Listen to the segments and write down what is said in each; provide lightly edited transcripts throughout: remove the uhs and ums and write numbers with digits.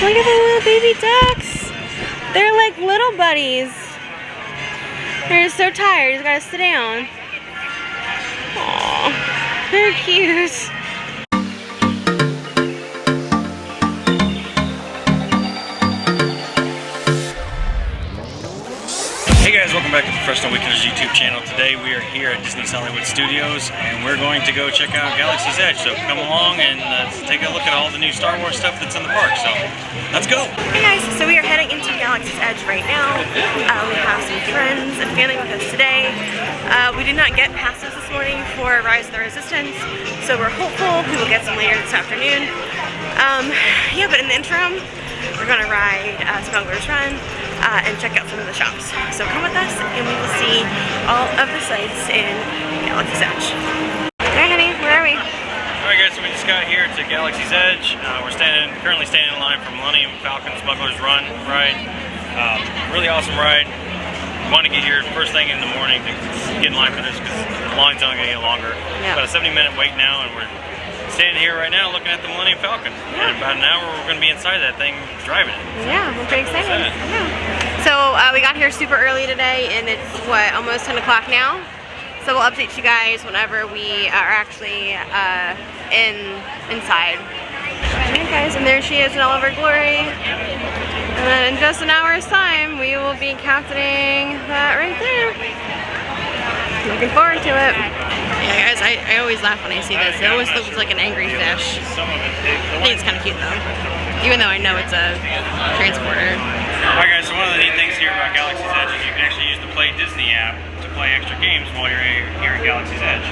Look at the little baby ducks. They're like little buddies. They're so tired. He's got to sit down. Aww, they're cute. Hey guys, welcome back to Professional Weekenders YouTube channel. Today we are here at Disney's Hollywood Studios and we're going to go check out Galaxy's Edge. So come along and take a look at all the new Star Wars stuff that's in the park. So let's go! Hey guys, so we are heading into Galaxy's Edge right now. We have some friends and family with us today. We did not get passes this morning for Rise of the Resistance, so we're hopeful we will get some later this afternoon. Yeah, but in the interim, we're going to ride Smugglers Run and check out some of the shops. So come with us and we will see all of the sights in Galaxy's Edge. Alright honey, where are we? Alright guys, so we just got here to Galaxy's Edge. We're currently standing in line for Millennium Falcon Smugglers Run ride. Really awesome ride. We want to get here first thing in the morning to get in line for this because the line's only going to get longer. Yep. About a 70-minute wait now and we're standing here right now looking at the Millennium Falcon. Yeah. In about an hour we're going to be inside that thing driving it. So, yeah, we're pretty excited. Yeah. So we got here super early today and it's what, almost 10 o'clock now? So we'll update you guys whenever we are actually inside. Alright guys, and there she is in all of her glory. And then in just an hour's time we will be captaining that right there. Looking forward to it. Yeah guys, I always laugh when I see this. It always looks like an angry fish. I think it's kind of cute though. Even though I know it's a transporter. Alright guys, so one of the neat things here about Galaxy's Edge is you can actually use the Play Disney app to play extra games while you're here at Galaxy's Edge.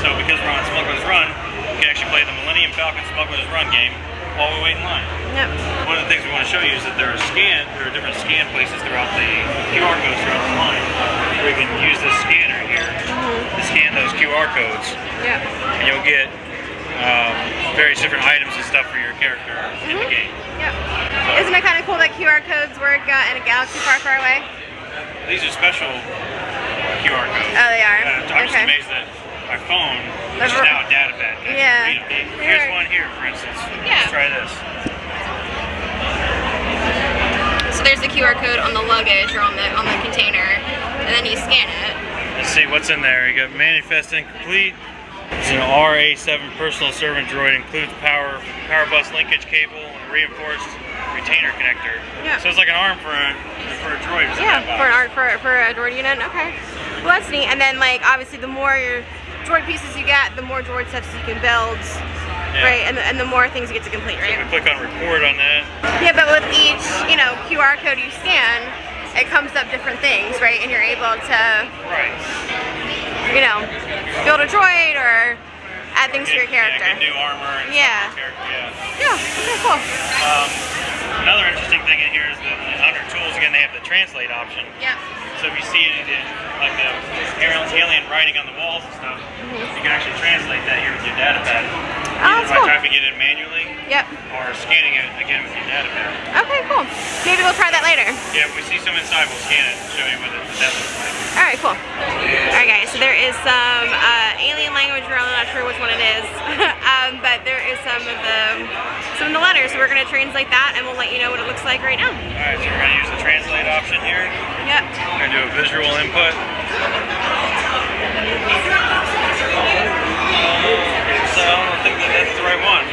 So because we're on Smugglers Run, you can actually play the Millennium Falcon Smugglers Run game while we wait in line. Yep. One of the things we want to show you is that there are different scan places throughout the QR codes throughout the line where you can use this scanner here to scan those QR codes. Yep. And you'll get various different items and stuff for your character in the game. Yep. Isn't it kind of cool that QR codes work in a galaxy far, far away? These are special QR codes. Oh, they are? I'm just amazed that my phone, which is now a data pad, can read them. Here's one here, for instance. Yeah. Let's try this. So there's the QR code on the luggage or on the container, and then you scan it. Let's see what's in there. You got manifest incomplete. It's an RA7 personal servant droid, includes power bus linkage cable and a reinforced retainer connector. Yeah. So it's like an arm for a droid. Yeah, for a droid unit. Okay. Well, that's neat. And then like obviously the more your droid pieces you get, the more droid sets you can build. Yeah. Right, and the more things you get to complete, right? So we click on record on that. Yeah, but with each, QR code you scan, it comes up different things, right? And you're able to, build a droid or add things to your character. Yeah, get new armor and stuff for your character, yeah. Okay, cool. Another interesting thing in here is that under tools, again, they have the translate option. Yeah. So if you see it in like the alien writing on the walls and stuff, you can actually translate that here with your data pad. Oh, that's cool. By typing it in manually. Yep. Or scanning it again with your data pad. Okay, cool. Maybe we'll try that later. Yeah, if we see some inside, we'll scan it and show you what that looks like. Alright, cool. Alright guys, so there is some alien language, I'm not sure which one it is, but there is some of the letters, so we're going to translate that and we'll let you know what it looks like right now. Alright, so we're going to use the translate option here. Yep. We're going to do a visual input. So I don't think that's the right one.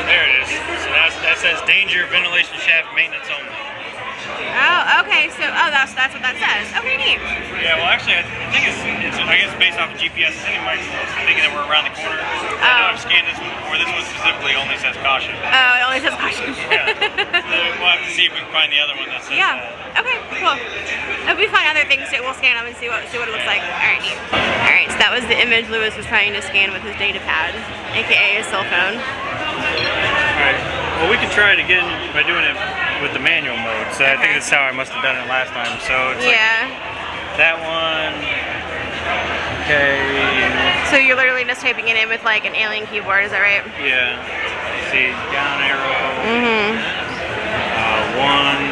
There it is. So that says danger, ventilation shaft, maintenance only. Oh, okay. So, that's what that says. Okay, neat. Yeah, well, actually, I think it's I guess based off of GPS. I think it might be thinking that we're around the corner. I know I've scanned this one before. This one specifically only says caution. Oh, it only says caution. Yeah. So we'll have to see if we can find the other one that says that. Okay, cool. If we find other things, we'll scan them and see what it looks like. All right, neat. All right, so that was the image Lewis was trying to scan with his data pad, aka his cell phone. All right. Well, we can try it again by doing it with the manual mode. So I think that's how I must have done it last time. So it's like that one. Okay. So you're literally just typing it in with like an alien keyboard, is that right? Yeah. See, down arrow. One.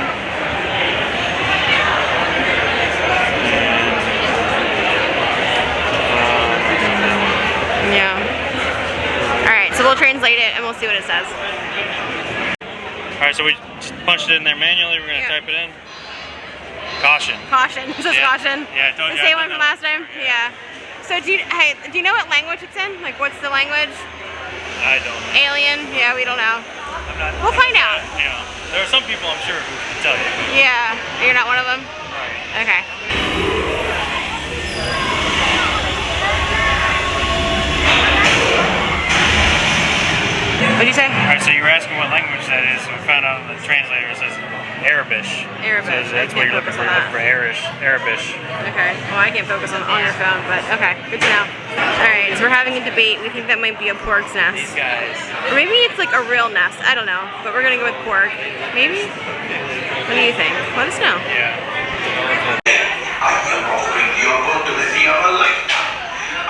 Yeah. So we'll translate it and we'll see what it says. Alright, so we just punched it in there manually. We're going to type it in. Caution. Caution. It says caution. Yeah, I told you. The same one from last time? Yeah. So do you know what language it's in? Like, what's the language? I don't know. Alien? Yeah, we don't know. We'll find out. Yeah. There are some people, I'm sure, who can tell you. Yeah. You're not one of them? Right. Okay. What'd you say? Alright, so you were asking what language that is, so we found out the translator says Arabish. Arabish. So that's what you're looking for. Arabish. Okay. Well, I can't focus on your phone, but okay. Good to know. Alright, so we're having a debate. We think that might be a pork's nest. These guys. Or maybe it's like a real nest. I don't know. But we're going to go with pork. Maybe? What do you think? Let us know. Yeah. I am offering the opportunity of a lifetime.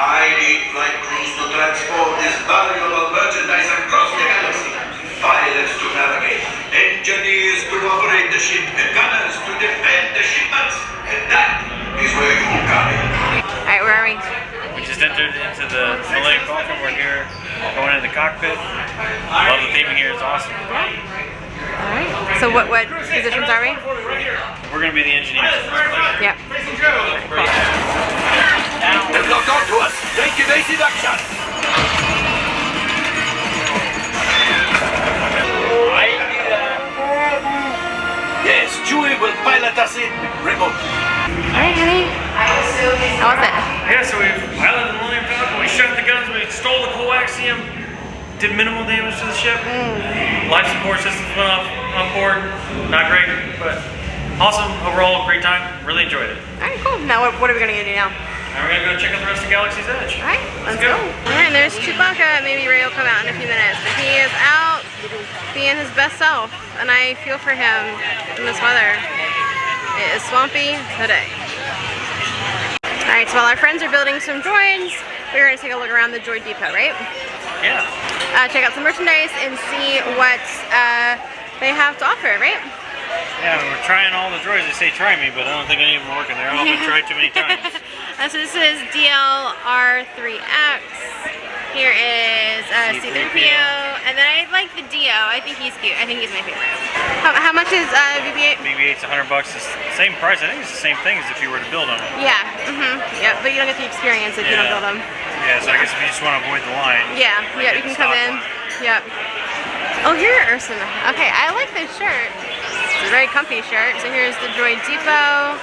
I need flight crews to transport this valuable merchandise across the galaxy. Pilots to navigate, engineers to operate the ship, and gunners to defend the shipments. And that is where you come in. Alright, where are we? We just entered into the Millennium Falcon. We're here going into the cockpit. Love the theming here. It's awesome. Alright. So what positions are we? We're going to be the engineers. Yep. They've locked onto us. Take evasive action. Yes, Chewie will pilot us in remotely. Alright, honey. How was it? Yeah, so we piloted the Millennium Falcon. We shot the guns. We stole the coaxium. Did minimal damage to the ship. Life support systems went off on board. Not great, but awesome. Overall, great time. Really enjoyed it. Alright, cool. Now what are we going to do now? Now we're going to go check out the rest of Galaxy's Edge. Alright, let's go. Alright, there's Chewbacca. Maybe Ray will come out in a few minutes. But he is out being his best self. And I feel for him in this weather. It is swampy today. Alright, so while our friends are building some droids, we're going to take a look around the droid depot, right? Yeah. Check out some merchandise and see what they have to offer, right? Yeah, we're trying all the droids. They say try me, but I don't think any of them are working. They're all been tried too many times. So this is DLR3X. Here is C3PO. And then I like the Dio. I think he's cute. I think he's my favorite. How much is BB-8? BB-8's $100. It's the same price. I think it's the same thing as if you were to build them. Yeah. Yeah, but you don't get the experience if you don't build them. Yeah, so I guess if you just want to avoid the line. Yeah, you can come in. Yep. Oh, here are some. Okay, I like this shirt. It's a very comfy shirt. So here's the Droid Depot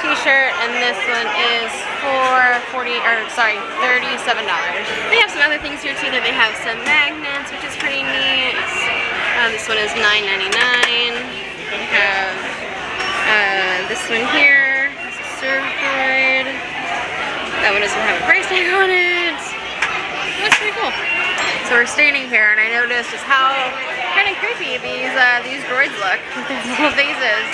t-shirt, and this one is for $37. They have some other things here too. They have some magnets, which is pretty neat. This one is $9.99. We have this one here. This is Surfboard. That one doesn't have a price tag on it. That's pretty cool. So we're standing here, and I noticed just how kind of creepy these droids look with their little faces.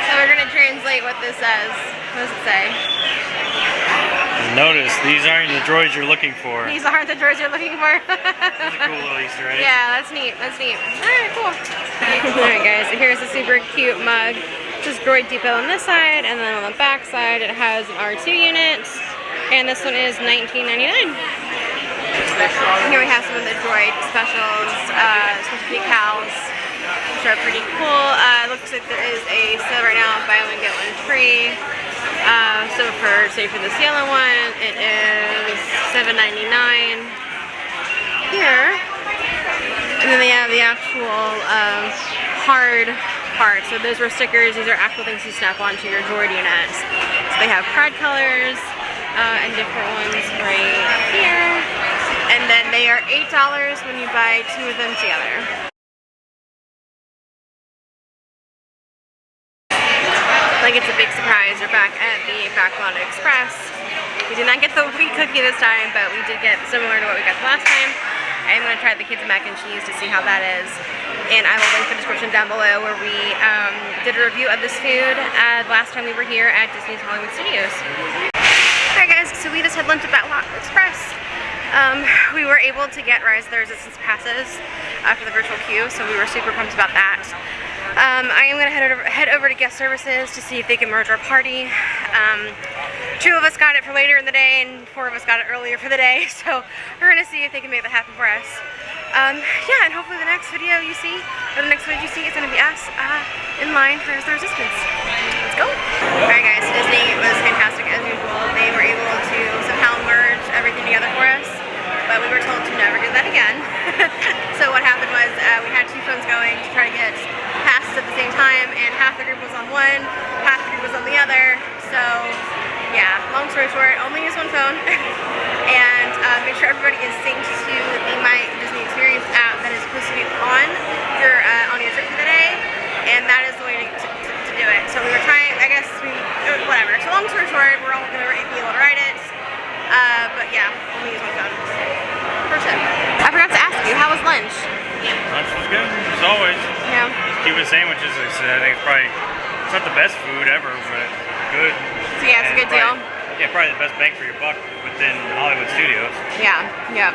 So we're gonna translate what this says. What does it say? Notice these aren't the droids you're looking for. These aren't the droids you're looking for. That's a cool little Easter egg. Yeah, that's neat. That's neat. All right, cool. All right, guys. So here's a super cute mug. This is Droid Depot on this side, and then on the back side it has an R2 unit, and this one is $19.99. Here we have some of the droid specials, special decals, which are pretty cool. It looks like there is a sale right now, buy one get one free. So for this yellow one, it is $7.99 here. And then they have the actual hard parts. So those were stickers. These are actual things you snap onto your droid units. So they have pride colors and different ones right here. And then they are $8 when you buy two of them together. Like it's a big surprise, we're back at the Backlot Express. We did not get the wheat cookie this time, but we did get similar to what we got the last time. I'm going to try the kids' mac and cheese to see how that is. And I will link the description down below where we did a review of this food last time we were here at Disney's Hollywood Studios. Alright guys, so we just had lunch at Backlot Express. We were able to get Rise of the Resistance passes for the virtual queue, so we were super pumped about that. I am going to head over to guest services to see if they can merge our party. 2 of us got it for later in the day, and 4 of us got it earlier for the day, so we're going to see if they can make that happen for us. Yeah, and hopefully the next video you see, or the next footage you see, is going to be us in line for the Resistance. Let's go. Alright guys, Disney was fantastic as usual. They were able to somehow merge everything together for us, but we were told to never do that again. So what happened was we had two phones going to try to get passes at the same time, and half the group was on one, half the group was on the other. So yeah, long story short, only use one phone. And make sure everybody is synced to the My Disney Experience app that is supposed to be on your trip for the day, and that is the way to do it. So we were trying, I guess, whatever. So long story short, we're all going to be able to ride it, but yeah, only use one phone. First tip. I forgot to ask you, how was lunch? Lunch was good, as always. Yeah. Cuban sandwiches, I said, I think it's not the best food ever, but good. So yeah, it's a good deal. Yeah, probably the best bang for your buck within Hollywood Studios. Yeah, yeah.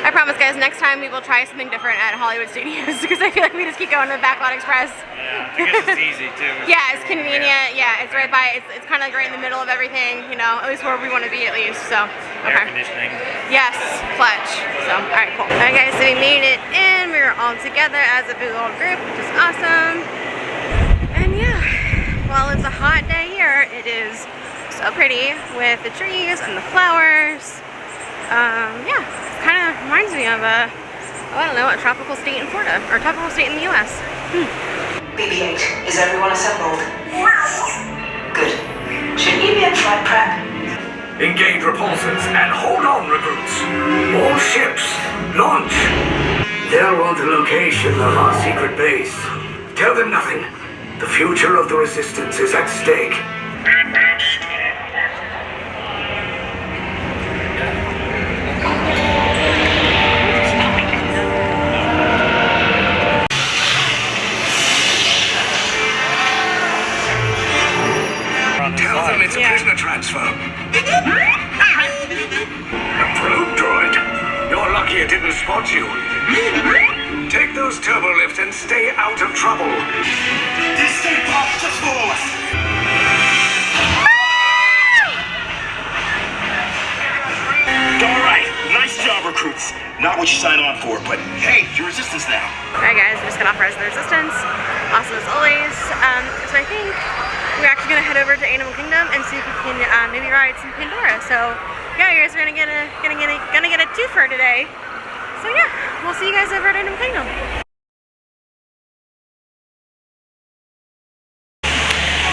I promise, guys, next time we will try something different at Hollywood Studios because I feel like we just keep going to the Backlot Express. Yeah, I guess it's easy too. Yeah, it's convenient. Yeah, it's right by. It's kind of like right in the middle of everything. You know, at least where we want to be, at least. So. Okay. Air conditioning. Yes, clutch. So, all right, cool. All right, guys. So we made it in. We were all together as a big old group, which is awesome. And yeah, while it's a hot day here, it is so pretty with the trees and the flowers. Yeah, it kind of reminds me of I don't know, a tropical state in Florida, or a tropical state in the U.S. BB-8, is everyone assembled? Good. Should you be at flight prep? Engage repulsors and hold on, recruits. All ships, launch. They'll want the location of our secret base. Tell them nothing. The future of the Resistance is at stake. Tell them it's a prisoner transfer. A probe droid. You're lucky it didn't spot you. Take those turbo lifts and stay out of trouble. Distant pop to force. All right, nice job, recruits. Not what you signed on for, but hey, you're Resistance now. Alright guys, we just got off Rise of the Resistance. Awesome as always. So I think we're actually gonna head over to Animal Kingdom and see if we can maybe ride some Pandora. So yeah, you guys are gonna get a twofer today. So yeah, we'll see you guys over at Animal Kingdom.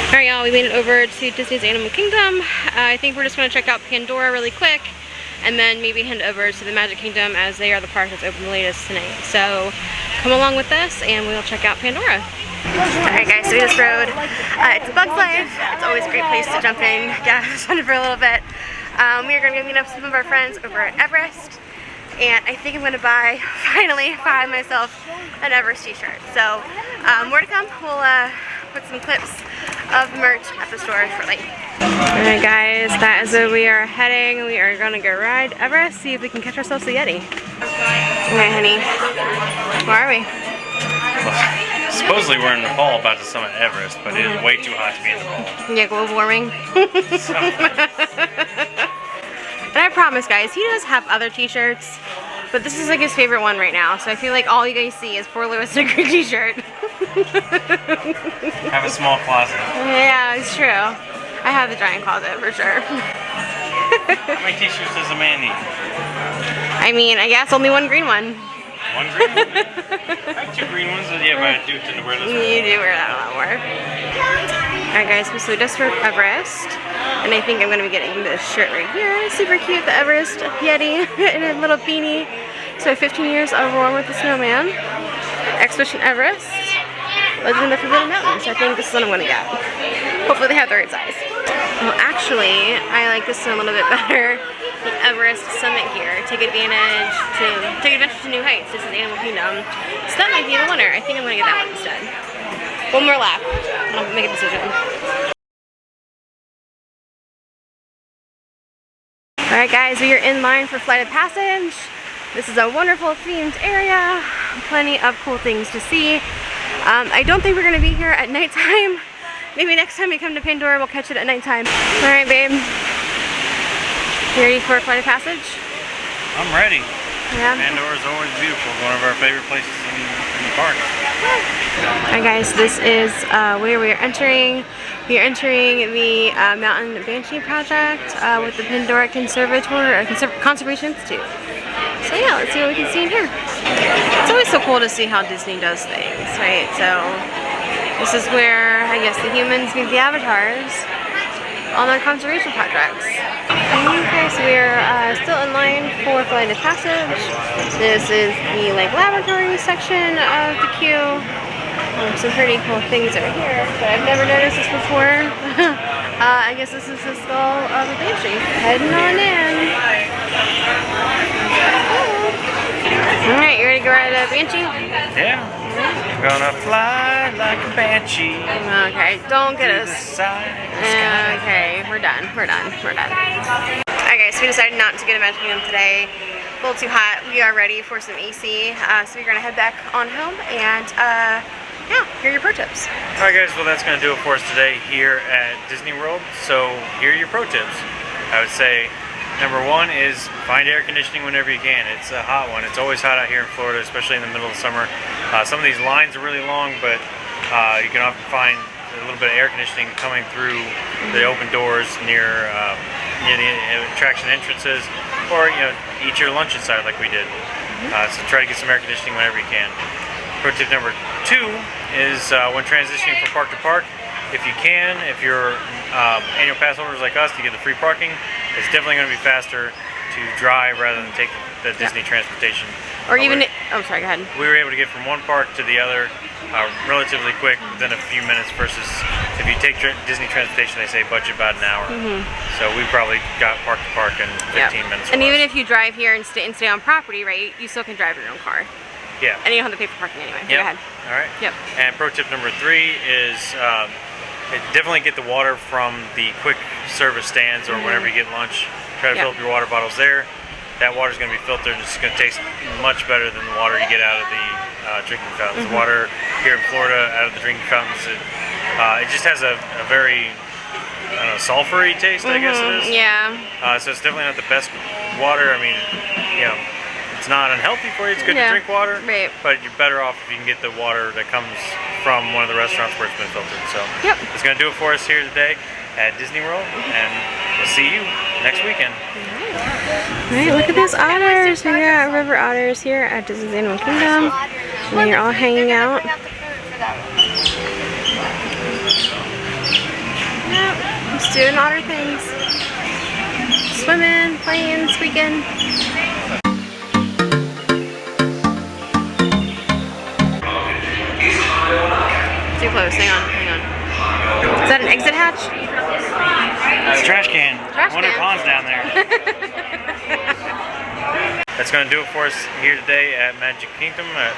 Alright y'all, we made it over to Disney's Animal Kingdom. I think we're just gonna check out Pandora really quick, and then maybe head over to the Magic Kingdom, as they are the park that's open the latest tonight. So come along with us and we'll check out Pandora. Alright guys, so we just rode. It's Bug's Life. It's always a great place to jump in, get fun for a little bit. We are going to go meet up with some of our friends over at Everest. And I think I'm going to finally buy myself an Everest t-shirt. So more to come. We'll put some clips of merch at the store shortly. Alright guys, that is where we are heading. We are going to go ride Everest, see if we can catch ourselves a Yeti. Okay honey, where are we? Supposedly we're in Nepal about to summit Everest, but it is way too hot to be in Nepal. Yeah, global warming. And I promise guys, he does have other t-shirts, but this is like his favorite one right now. So I feel like all you guys see is poor Louis Degree t-shirt. Have a small closet. Yeah, it's true. I have the giant closet for sure. How many t-shirts does a man need? I mean, I guess only one green one. One green one? I have two green ones, yeah, but I do tend to wear this one. You do wear that a lot more. Alright guys, so we just rode Everest, and I think I'm going to be getting this shirt right here. Super cute, the Everest Yeti in a little beanie. So 15 years of Roar with the Snowman. Expedition Everest. Legend of the Forbidden Mountains. I think this is what I'm going to get. Hopefully they have the right size. Well actually, I like this one a little bit better. The Everest Summit gear. Take advantage to new heights. This is Animal Kingdom. So that might be the winner. I think I'm going to get that one instead. One more lap, and I'll make a decision. Alright guys, we are in line for Flight of Passage. This is a wonderful themed area. Plenty of cool things to see. I don't think we're going to be here at nighttime. Maybe next time we come to Pandora, we'll catch it at nighttime. Alright babe. You ready for Flight of Passage? I'm ready. Yeah. Pandora is always beautiful. One of our favorite places in the park. Alright guys, this is where we are entering. We are entering the Mountain Banshee project with the Pandora Conservation Institute. So yeah, let's see what we can see in here. It's always so cool to see how Disney does things, right? So this is where I guess the humans meet the avatars on their conservation projects. Okay, so we're still in line for Flight of Passage. This is the laboratory section of the queue. Some pretty cool things over here, but I've never noticed this before. I guess this is the skull of a banshee. Heading on in. Alright, you ready to go ride a banshee? Yeah. I'm gonna fly like a banshee. Okay, don't get us. Okay, we're done. Alright guys, so we decided not to get a Magic Kingdom today. A little too hot. We are ready for some AC, so we're gonna head back on home and yeah, here are your pro tips. Alright guys, well that's going to do it for us today here at Disney World. So here are your pro tips. I would say number one is find air conditioning whenever you can. It's a hot one. It's always hot out here in Florida, especially in the middle of summer. Some of these lines are really long, but you can often find a little bit of air conditioning coming through the open doors near the attraction entrances, or eat your lunch inside like we did. So try to get some air conditioning whenever you can. Pro tip number two is when transitioning from park to park, if you can, if you're annual pass holders like us, to get the free parking, it's definitely going to be faster to drive rather than take the Disney transportation. Or even, oh sorry, go ahead. We were able to get from one park to the other relatively quick, within a few minutes, versus if you take Disney transportation, they say budget about an hour. So we probably got park to park in 15 minutes. And even if you drive here and stay on property, right, you still can drive your own car. Yeah. And you don't have to pay for parking anyway. Yep. Go ahead. All right. Yep. And pro tip number three is definitely get the water from the quick service stands or whenever you get lunch. Try to fill up your water bottles there. That water is going to be filtered. It's going to taste much better than the water you get out of the drinking fountains. The water here in Florida out of the drinking fountains, it just has a very sulfury taste, I guess it is. Yeah. So it's definitely not the best water. I mean, it's not unhealthy for you. It's good to drink water, right. But you're better off if you can get the water that comes from one of the restaurants where it's been filtered. So it's going to do it for us here today at Disney World, and we'll see you next weekend. Alright, look at those otters. We got river otters here at Disney's Animal Kingdom. And they're all hanging out. Yep, just doing otter things. Swimming, playing, squeaking. Too close, hang on. Is that an exit hatch? It's a trash can. Wonder if Han's down there. That's going to do it for us here today at Magic Kingdom at